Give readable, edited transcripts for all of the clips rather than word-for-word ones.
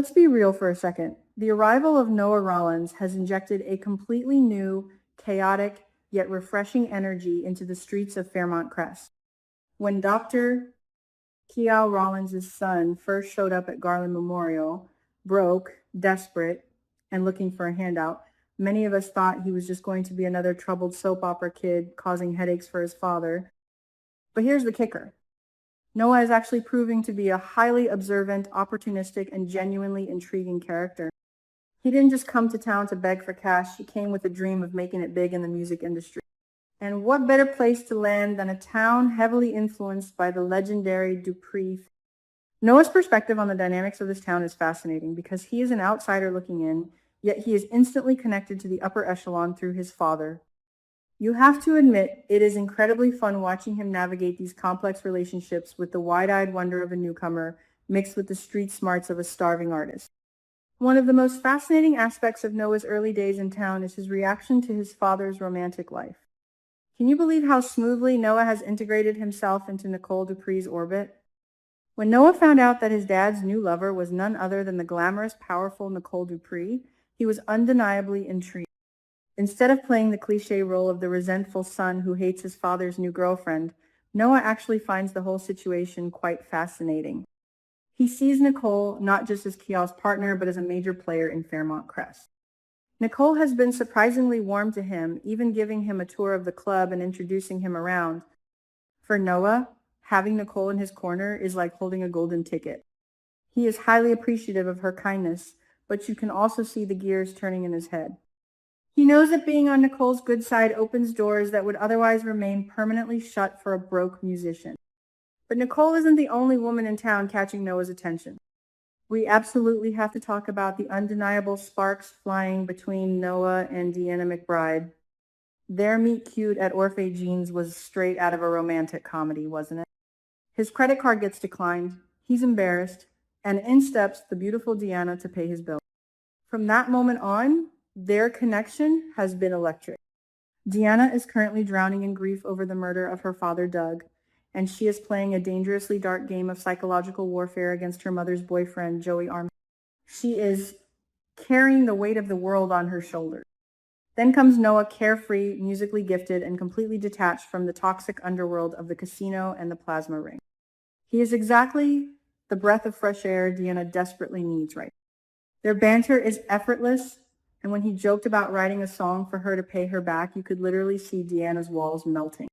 Let's be real for a second. The arrival of Noah Rollins has injected a completely new, chaotic, yet refreshing energy into the streets of Fairmont Crest. When Dr. Kiao Rollins' son first showed up at Garland Memorial, broke, desperate, and looking for a handout, many of us thought he was just going to be another troubled soap opera kid causing headaches for his father. But here's the kicker. Noah is actually proving to be a highly observant, opportunistic, and genuinely intriguing character. He didn't just come to town to beg for cash, he came with a dream of making it big in the music industry. And what better place to land than a town heavily influenced by the legendary Dupree. Noah's perspective on the dynamics of this town is fascinating because he is an outsider looking in, yet he is instantly connected to the upper echelon through his father. You have to admit, it is incredibly fun watching him navigate these complex relationships with the wide-eyed wonder of a newcomer mixed with the street smarts of a starving artist. One of the most fascinating aspects of Noah's early days in town is his reaction to his father's romantic life. Can you believe how smoothly Noah has integrated himself into Nicole Dupree's orbit? When Noah found out that his dad's new lover was none other than the glamorous, powerful Nicole Dupree, he was undeniably intrigued. Instead of playing the cliché role of the resentful son who hates his father's new girlfriend, Noah actually finds the whole situation quite fascinating. He sees Nicole not just as Kiao's partner, but as a major player in Fairmont Crest. Nicole has been surprisingly warm to him, even giving him a tour of the club and introducing him around. For Noah, having Nicole in his corner is like holding a golden ticket. He is highly appreciative of her kindness, but you can also see the gears turning in his head. He knows that being on Nicole's good side opens doors that would otherwise remain permanently shut for a broke musician. But Nicole isn't the only woman in town catching Noah's attention. We absolutely have to talk about the undeniable sparks flying between Noah and Deanna McBride. Their meet cute at Orphe Jeans was straight out of a romantic comedy, wasn't it? His credit card gets declined, he's embarrassed, and in steps the beautiful Deanna to pay his bill. From that moment on, their connection has been electric. Deanna is currently drowning in grief over the murder of her father, Doug, and she is playing a dangerously dark game of psychological warfare against her mother's boyfriend, Joey Armstrong. She is carrying the weight of the world on her shoulders. Then comes Noah, carefree, musically gifted, and completely detached from the toxic underworld of the casino and the plasma ring. He is exactly the breath of fresh air Deanna desperately needs right now. Their banter is effortless, and when he joked about writing a song for her to pay her back, you could literally see Deanna's walls melting.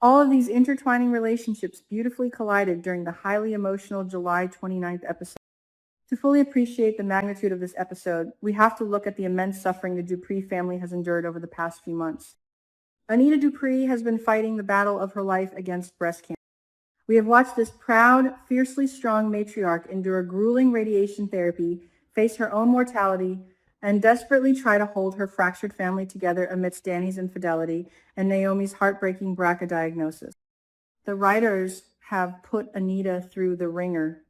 All of these intertwining relationships beautifully collided during the highly emotional July 29th episode. To fully appreciate the magnitude of this episode, we have to look at the immense suffering the Dupree family has endured over the past few months. Anita Dupree has been fighting the battle of her life against breast cancer. We have watched this proud, fiercely strong matriarch endure grueling radiation therapy, face her own mortality, and desperately try to hold her fractured family together amidst Danny's infidelity and Naomi's heartbreaking BRCA diagnosis. The writers have put Anita through the ringer.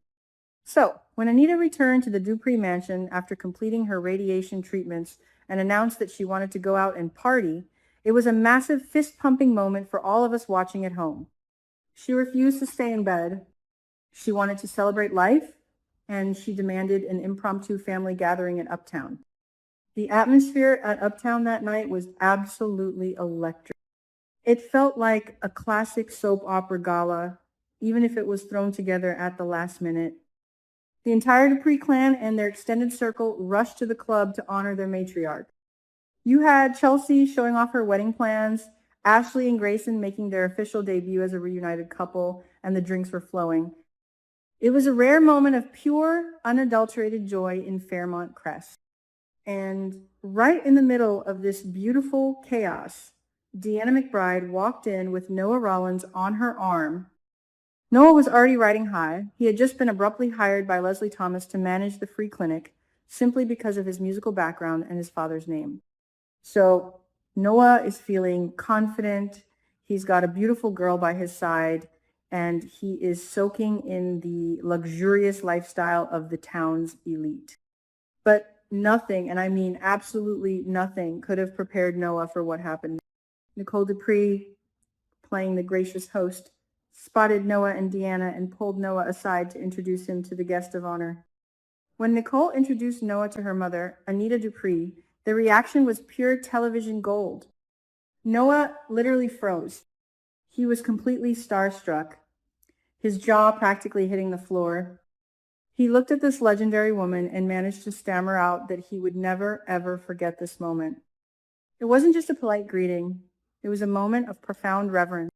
So, when Anita returned to the Dupree mansion after completing her radiation treatments and announced that she wanted to go out and party, it was a massive fist-pumping moment for all of us watching at home. She refused to stay in bed. She wanted to celebrate life, and she demanded an impromptu family gathering at Uptown. The atmosphere at Uptown that night was absolutely electric. It felt like a classic soap opera gala, even if it was thrown together at the last minute. The entire Dupree clan and their extended circle rushed to the club to honor their matriarch. You had Chelsea showing off her wedding plans, Ashley and Grayson making their official debut as a reunited couple, and the drinks were flowing. It was a rare moment of pure, unadulterated joy in Fairmont Crest. And right in the middle of this beautiful chaos, Deanna McBride walked in with Noah Rollins on her arm. Noah was already riding high. He had just been abruptly hired by Leslie Thomas to manage the free clinic simply because of his musical background and his father's name. So Noah is feeling confident. He's got a beautiful girl by his side, and he is soaking in the luxurious lifestyle of the town's elite. But nothing, and I mean absolutely nothing, could have prepared Noah for what happened. Nicole Dupree, playing the gracious host, spotted Noah and Deanna and pulled Noah aside to introduce him to the guest of honor. When Nicole introduced Noah to her mother, Anita Dupree, the reaction was pure television gold. Noah literally froze. He was completely starstruck, his jaw practically hitting the floor. He looked at this legendary woman and managed to stammer out that he would never, ever forget this moment. It wasn't just a polite greeting. It was a moment of profound reverence.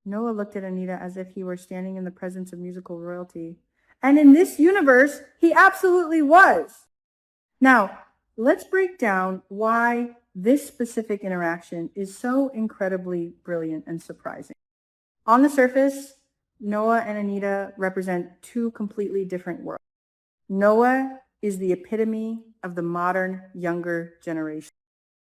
Noah looked at Anita as if he were standing in the presence of musical royalty. And in this universe, he absolutely was. Now, let's break down why this specific interaction is so incredibly brilliant and surprising. On the surface, Noah and Anita represent two completely different worlds. Noah is the epitome of the modern, younger generation.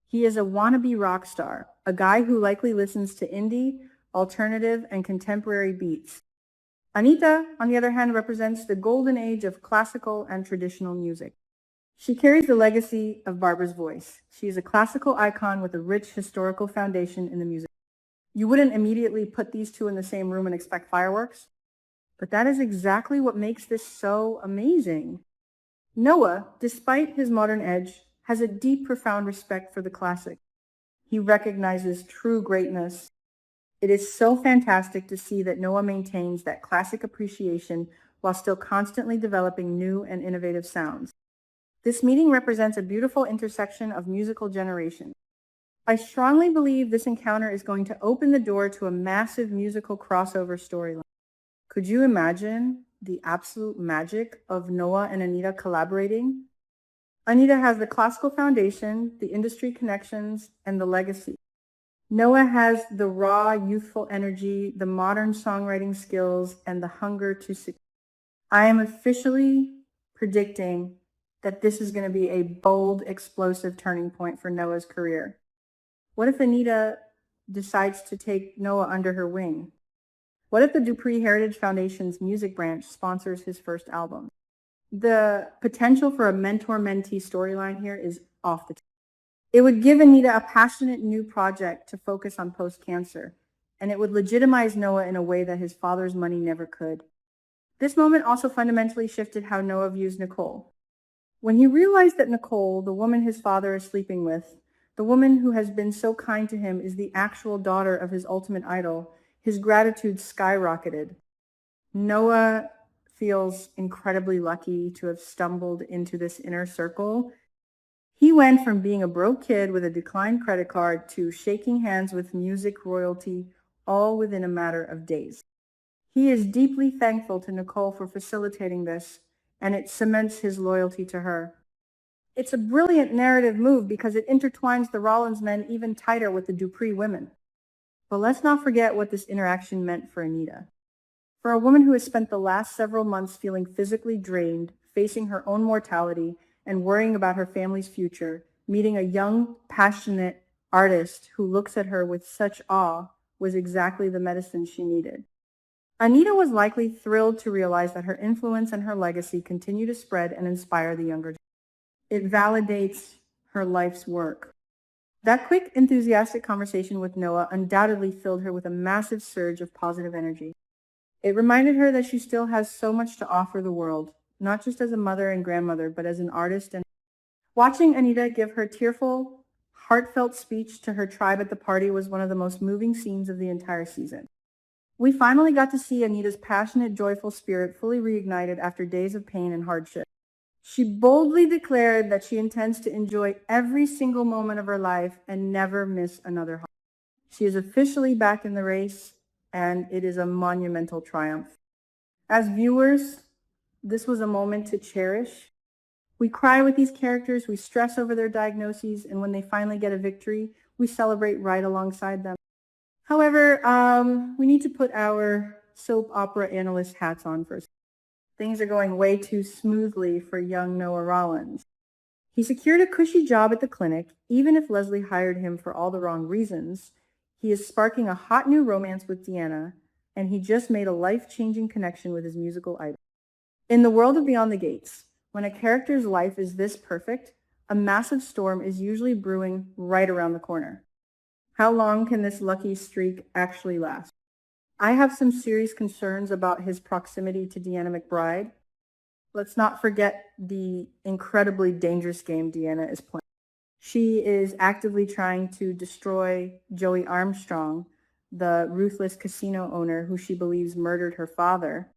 He is a wannabe rock star, a guy who likely listens to indie, alternative, and contemporary beats. Anita, on the other hand, represents the golden age of classical and traditional music. She carries the legacy of Barbara's voice. She is a classical icon with a rich historical foundation in the music. You wouldn't immediately put these two in the same room and expect fireworks, but that is exactly what makes this so amazing. Noah, despite his modern edge, has a deep, profound respect for the classic. He recognizes true greatness. It is so fantastic to see that Noah maintains that classic appreciation while still constantly developing new and innovative sounds. This meeting represents a beautiful intersection of musical generations. I strongly believe this encounter is going to open the door to a massive musical crossover storyline. Could you imagine the absolute magic of Noah and Anita collaborating? Anita has the classical foundation, the industry connections, and the legacy. Noah has the raw, youthful energy, the modern songwriting skills, and the hunger to succeed. I am officially predicting that this is going to be a bold, explosive turning point for Noah's career. What if Anita decides to take Noah under her wing? What if the Dupree Heritage Foundation's music branch sponsors his first album? The potential for a mentor-mentee storyline here is off the table. It would give Anita a passionate new project to focus on post-cancer, and it would legitimize Noah in a way that his father's money never could. This moment also fundamentally shifted how Noah views Nicole. When he realized that Nicole, the woman his father is sleeping with, the woman who has been so kind to him, is the actual daughter of his ultimate idol, his gratitude skyrocketed. Noah feels incredibly lucky to have stumbled into this inner circle. He went from being a broke kid with a declined credit card to shaking hands with music royalty, all within a matter of days. He is deeply thankful to Nicole for facilitating this, and it cements his loyalty to her. It's a brilliant narrative move because it intertwines the Rollins men even tighter with the Dupree women. But let's not forget what this interaction meant for Anita. For a woman who has spent the last several months feeling physically drained, facing her own mortality, and worrying about her family's future, meeting a young, passionate artist who looks at her with such awe was exactly the medicine she needed. Anita was likely thrilled to realize that her influence and her legacy continue to spread and inspire the younger generation. It validates her life's work. That quick, enthusiastic conversation with Noah undoubtedly filled her with a massive surge of positive energy. It reminded her that she still has so much to offer the world, not just as a mother and grandmother, but as an artist. And watching Anita give her tearful, heartfelt speech to her tribe at the party was one of the most moving scenes of the entire season. We finally got to see Anita's passionate, joyful spirit fully reignited after days of pain and hardship. She boldly declared that she intends to enjoy every single moment of her life and never miss another holiday. She is officially back in the race, and it is a monumental triumph. As viewers, this was a moment to cherish. We cry with these characters, we stress over their diagnoses, and when they finally get a victory, we celebrate right alongside them. However, we need to put our soap opera analyst hats on first. Things are going way too smoothly for young Noah Rollins. He secured a cushy job at the clinic, even if Leslie hired him for all the wrong reasons. He is sparking a hot new romance with Deanna, and he just made a life-changing connection with his musical idol. In the world of Beyond the Gates, when a character's life is this perfect, a massive storm is usually brewing right around the corner. How long can this lucky streak actually last? I have some serious concerns about his proximity to Deanna McBride. Let's not forget the incredibly dangerous game Deanna is playing. She is actively trying to destroy Joey Armstrong, the ruthless casino owner who she believes murdered her father.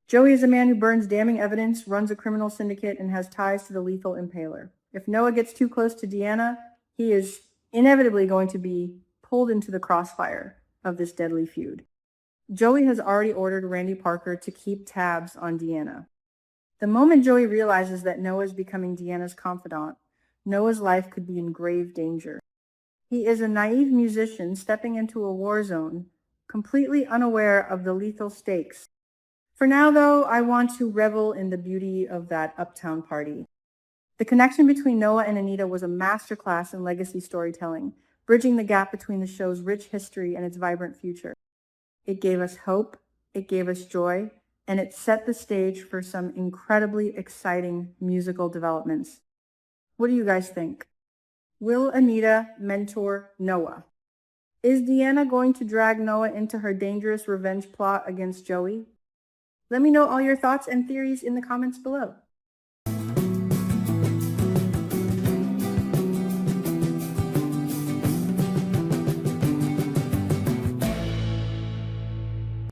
Joey is a man who burns damning evidence, runs a criminal syndicate, and has ties to the lethal impaler. If Noah gets too close to Deanna, he is inevitably going to be pulled into the crossfire of this deadly feud. Joey has already ordered Randy Parker to keep tabs on Deanna. The moment Joey realizes that Noah is becoming Deanna's confidant, Noah's life could be in grave danger. He is a naive musician stepping into a war zone, completely unaware of the lethal stakes. For now, though, I want to revel in the beauty of that Uptown party. The connection between Noah and Anita was a masterclass in legacy storytelling, bridging the gap between the show's rich history and its vibrant future. It gave us hope, it gave us joy, and it set the stage for some incredibly exciting musical developments. What do you guys think? Will Anita mentor Noah? Is Deanna going to drag Noah into her dangerous revenge plot against Joey? Let me know all your thoughts and theories in the comments below.